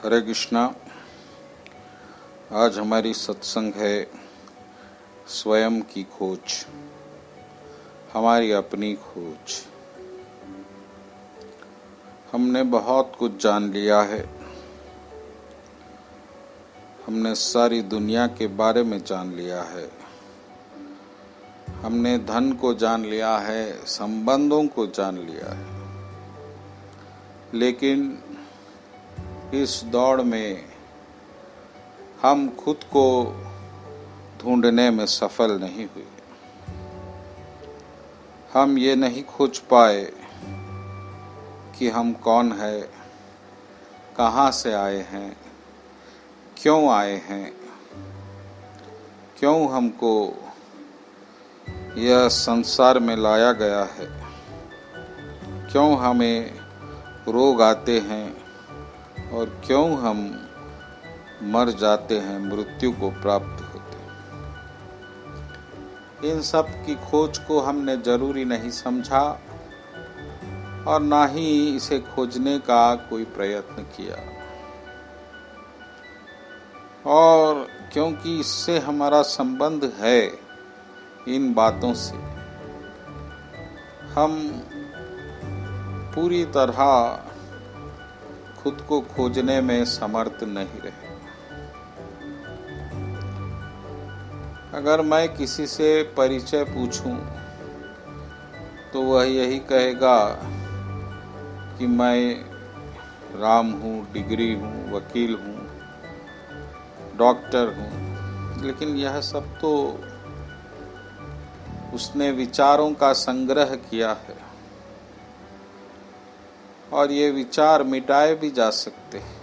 हरे कृष्णा। आज हमारी सत्संग है स्वयं की खोज, हमारी अपनी खोज। हमने बहुत कुछ जान लिया है। हमने सारी दुनिया के बारे में जान लिया है। हमने धन को जान लिया है, संबंधों को जान लिया है। लेकिन इस दौड़ में हम खुद को ढूंढने में सफल नहीं हुए। हम ये नहीं खोज पाए कि हम कौन है, कहाँ से आए हैं, क्यों आए हैं, क्यों हमको यह संसार में लाया गया है, क्यों हमें रोग आते हैं और क्यों हम मर जाते हैं, मृत्यु को प्राप्त होते हैं। इन सब की खोज को हमने जरूरी नहीं समझा और ना ही इसे खोजने का कोई प्रयत्न किया। और क्योंकि इससे हमारा संबंध है इन बातों से, हम पूरी तरह खुद को खोजने में समर्थ नहीं रहे। अगर मैं किसी से परिचय पूछूं तो वह यही कहेगा कि मैं राम हूँ, डिग्री हूँ, वकील हूँ, डॉक्टर हूँ। लेकिन यह सब तो उसने विचारों का संग्रह किया है और ये विचार मिटाए भी जा सकते हैं।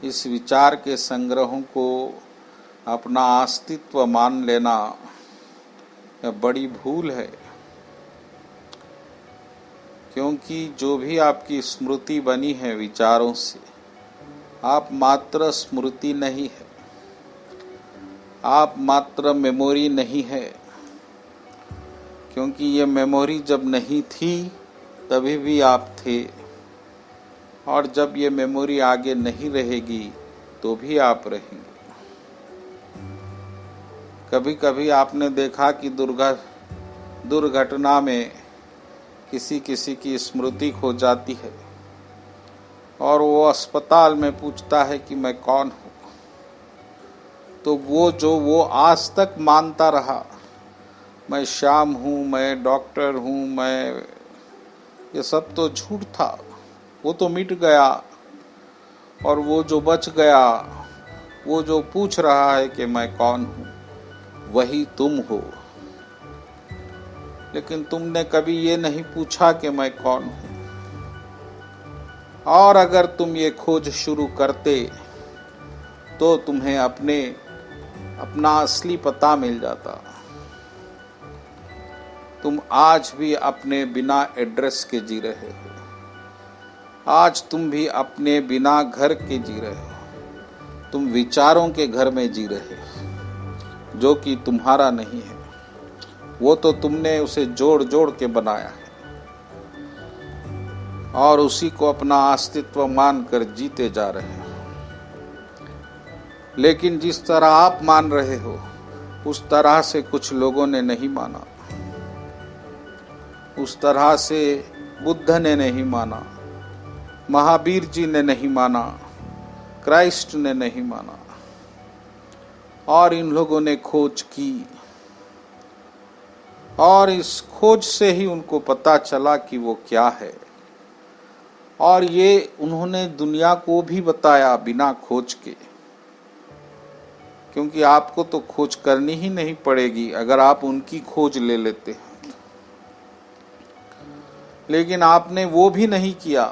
इस विचार के संग्रहों को अपना अस्तित्व मान लेना यह बड़ी भूल है, क्योंकि जो भी आपकी स्मृति बनी है विचारों से, आप मात्र स्मृति नहीं है, आप मात्र मेमोरी नहीं है। क्योंकि ये मेमोरी जब नहीं थी तभी भी आप थे, और जब ये मेमोरी आगे नहीं रहेगी तो भी आप रहेंगे। कभी कभी आपने देखा कि दुर्घटना में किसी की स्मृति खो जाती है और वो अस्पताल में पूछता है कि मैं कौन हूँ। तो वो आज तक मानता रहा, मैं श्याम हूँ, मैं डॉक्टर हूँ, मैं, ये सब तो झूठ था। वो तो मिट गया और वो जो बच गया, वो जो पूछ रहा है कि मैं कौन हूँ, वही तुम हो। लेकिन तुमने कभी ये नहीं पूछा कि मैं कौन हूँ। और अगर तुम ये खोज शुरू करते तो तुम्हें अपना असली पता मिल जाता। तुम आज भी अपने बिना एड्रेस के जी रहे हो। आज तुम भी अपने बिना घर के जी रहे हो। तुम विचारों के घर में जी रहे हो, जो कि तुम्हारा नहीं है। वो तो तुमने उसे जोड़ जोड़ के बनाया है और उसी को अपना अस्तित्व मानकर जीते जा रहे हो। लेकिन जिस तरह आप मान रहे हो उस तरह से कुछ लोगों ने नहीं माना। उस तरह से बुद्ध ने नहीं माना, महावीर जी ने नहीं माना, क्राइस्ट ने नहीं माना। और इन लोगों ने खोज की और इस खोज से ही उनको पता चला कि वो क्या है। और ये उन्होंने दुनिया को भी बताया बिना खोज के, क्योंकि आपको तो खोज करनी ही नहीं पड़ेगी अगर आप उनकी खोज ले लेते हैं। लेकिन आपने वो भी नहीं किया।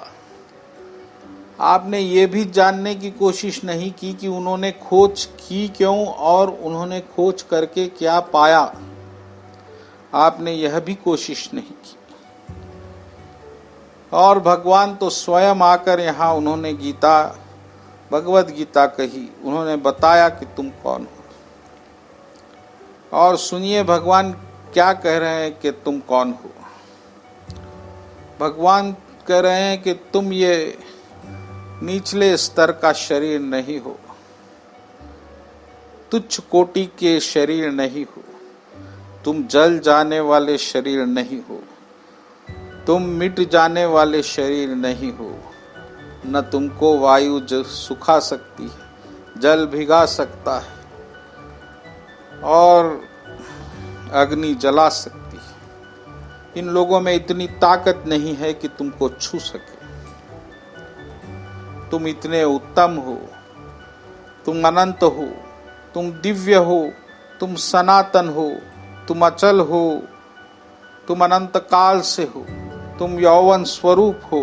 आपने ये भी जानने की कोशिश नहीं की कि उन्होंने खोज की क्यों और उन्होंने खोज करके क्या पाया। आपने यह भी कोशिश नहीं की। और भगवान तो स्वयं आकर यहाँ उन्होंने भगवत गीता कही, उन्होंने बताया कि तुम कौन हो। और सुनिए भगवान क्या कह रहे हैं कि तुम कौन हो। भगवान कह रहे हैं कि तुम ये निचले स्तर का शरीर नहीं हो, तुच्छ कोटि के शरीर नहीं हो, तुम जल जाने वाले शरीर नहीं हो, तुम मिट जाने वाले शरीर नहीं हो। न तुमको वायु सुखा सकती है, जल भिगा सकता है और अग्नि जला सकती है। इन लोगों में इतनी ताकत नहीं है कि तुमको छू सके। तुम इतने उत्तम हो, तुम अनंत हो, तुम दिव्य हो, तुम सनातन हो, तुम अचल हो, तुम अनंत काल से हो, तुम यौवन स्वरूप हो,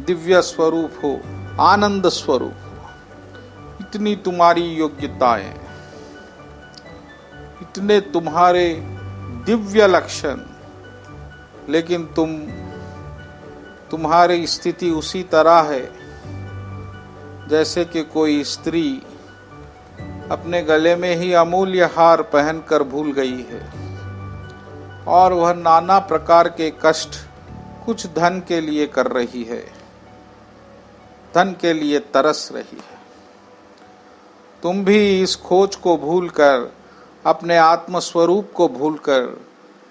दिव्य स्वरूप हो, आनंद स्वरूप हो। इतनी तुम्हारी योग्यताएं, इतने तुम्हारे दिव्य लक्षण, लेकिन तुम्हारी स्थिति उसी तरह है जैसे कि कोई स्त्री अपने गले में ही अमूल्य हार पहनकर भूल गई है और वह नाना प्रकार के कष्ट कुछ धन के लिए कर रही है, धन के लिए तरस रही है। तुम भी इस खोज को भूलकर, अपने आत्म स्वरूप को भूलकर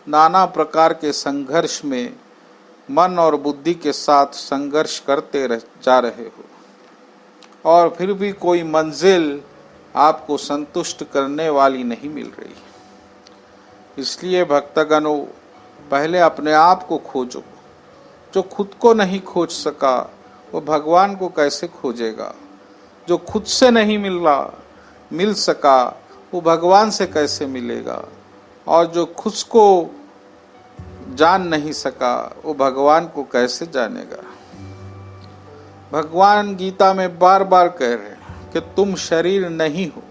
नाना प्रकार के संघर्ष में मन और बुद्धि के साथ संघर्ष करते जा रहे हो और फिर भी कोई मंजिल आपको संतुष्ट करने वाली नहीं मिल रही। इसलिए भक्तगणों, पहले अपने आप को खोजो। जो खुद को नहीं खोज सका वो भगवान को कैसे खोजेगा? जो खुद से नहीं मिल सका वो भगवान से कैसे मिलेगा? और जो खुद को जान नहीं सका वो भगवान को कैसे जानेगा? भगवान गीता में बार बार कह रहे हैं कि तुम शरीर नहीं हो,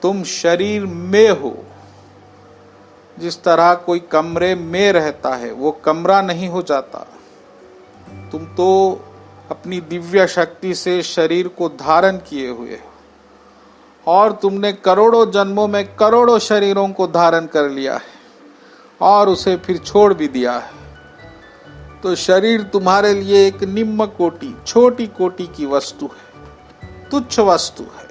तुम शरीर में हो। जिस तरह कोई कमरे में रहता है वो कमरा नहीं हो जाता। तुम तो अपनी दिव्य शक्ति से शरीर को धारण किए हुए हो और तुमने करोड़ों जन्मों में करोड़ों शरीरों को धारण कर लिया है और उसे फिर छोड़ भी दिया है। तो शरीर तुम्हारे लिए एक निम्न कोटि, छोटी कोटि की वस्तु है, तुच्छ वस्तु है।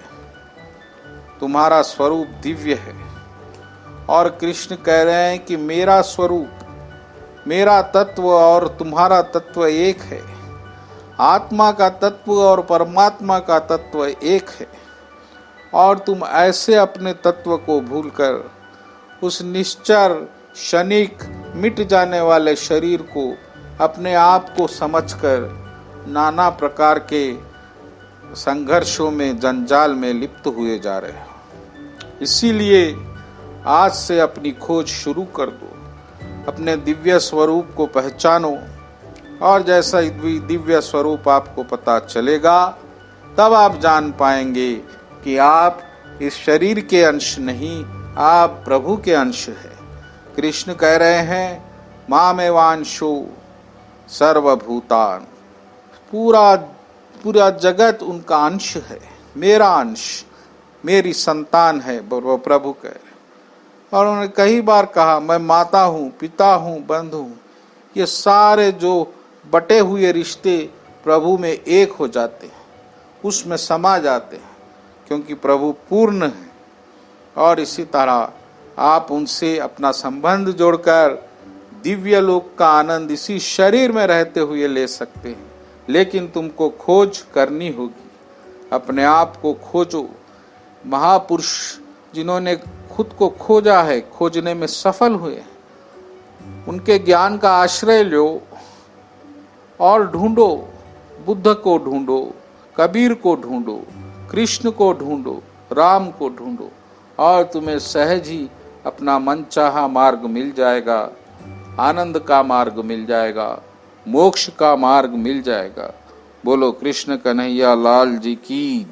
तुम्हारा स्वरूप दिव्य है और कृष्ण कह रहे हैं कि मेरा स्वरूप, मेरा तत्व और तुम्हारा तत्व एक है। आत्मा का तत्व और परमात्मा का तत्व एक है और तुम ऐसे अपने तत्व को भूलकर उस निश्चर, क्षणिक, मिट जाने वाले शरीर को, अपने आप को समझकर नाना प्रकार के संघर्षों में, जंजाल में लिप्त हुए जा रहे हो। इसीलिए आज से अपनी खोज शुरू कर दो, अपने दिव्य स्वरूप को पहचानो और जैसा दिव्य स्वरूप आपको पता चलेगा तब आप जान पाएंगे कि आप इस शरीर के अंश नहीं, आप प्रभु के अंश है। कृष्ण कह रहे हैं मामेवांशो सर्वभूतान, पूरा जगत उनका अंश है, मेरा अंश, मेरी संतान है, वो प्रभु कह रहे। और उन्होंने कई बार कहा मैं माता हूँ, पिता हूँ, बंधु हूँ। ये सारे जो बटे हुए रिश्ते प्रभु में एक हो जाते हैं, उसमें समा जाते हैं, क्योंकि प्रभु पूर्ण है। और इसी तरह आप उनसे अपना संबंध जोड़कर दिव्य लोक का आनंद इसी शरीर में रहते हुए ले सकते हैं। लेकिन तुमको खोज करनी होगी, अपने आप को खोजो। महापुरुष जिन्होंने खुद को खोजा है, खोजने में सफल हुए, उनके ज्ञान का आश्रय लो और ढूंढो। बुद्ध को ढूंढो, कबीर को ढूंढो, कृष्ण को ढूंढो, राम को ढूंढो और तुम्हें सहज ही अपना मनचाहा मार्ग मिल जाएगा, आनंद का मार्ग मिल जाएगा, मोक्ष का मार्ग मिल जाएगा। बोलो कृष्ण कन्हैया लाल जी की।